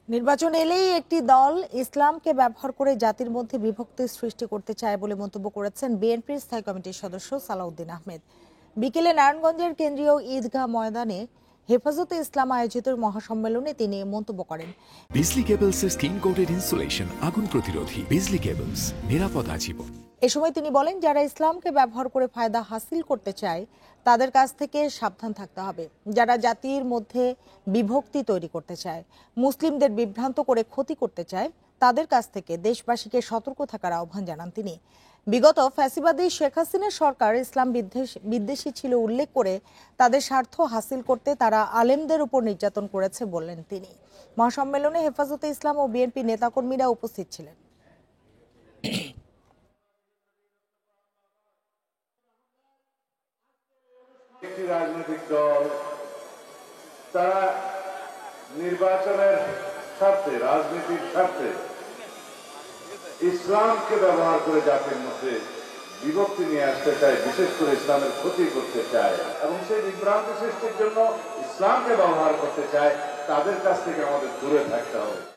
নির্বাচন এলেই একটি দল ইসলামকে ব্যবহার করে জাতির মধ্যে বিভক্তি সৃষ্টি করতে চায় বলে মন্তব্য করেছেন বিএনপির স্থায়ী কমিটির সদস্য সালাউদ্দিন আহমেদ। বিকেলে নারায়ণগঞ্জের কেন্দ্রীয় ঈদগাহ ময়দানে হেফাজতে ইসলাম আয়োজিত মহাসম্মেলনে তিনি মন্তব্য করেন। বিজলি কেবলসের স্কিন কোটেড ইনসুলেশন আগুন প্রতিরোধী। বিজলি কেবলস, নিরাপদ আজীবন। এ সময় তিনি বলেন, যারা ইসলামকে ব্যবহার করে ফায়দা হাসিল করতে চায় তাদের কাছ থেকে সাবধান থাকতে হবে। যারা জাতির মধ্যে বিভক্তি তৈরি করতে চায়, মুসলিমদের বিভ্রান্ত করে ক্ষতি করতে চায়, তাদের কাছ থেকে দেশবাসীকে সতর্ক থাকার আহ্বান জানান তিনি। বিগত ফ্যাসিবাদী শেখ হাসিনার সরকার ইসলাম বিদ্বেষী ছিল উল্লেখ করে তাদের স্বার্থ হাসিল করতে তারা আলেমদের উপর নির্যাতন করেছে বললেন তিনি। মহাসম্মেলনে হেফাজতে ইসলাম ও বিএনপি নেতাকর্মীরা উপস্থিত ছিলেন। একটি রাজনৈতিক দল তারা নির্বাচনের স্বার্থে, রাজনীতির স্বার্থে ইসলামকে ব্যবহার করে জাতির মধ্যে বিভক্তি নিয়ে আসতে চায়, বিশেষ করে ইসলামের ক্ষতি করতে চায় এবং সেই বিভ্রান্তি সৃষ্টির জন্য ইসলামকে ব্যবহার করতে চায়। তাদের কাছ থেকে আমাদের দূরে থাকতে হবে।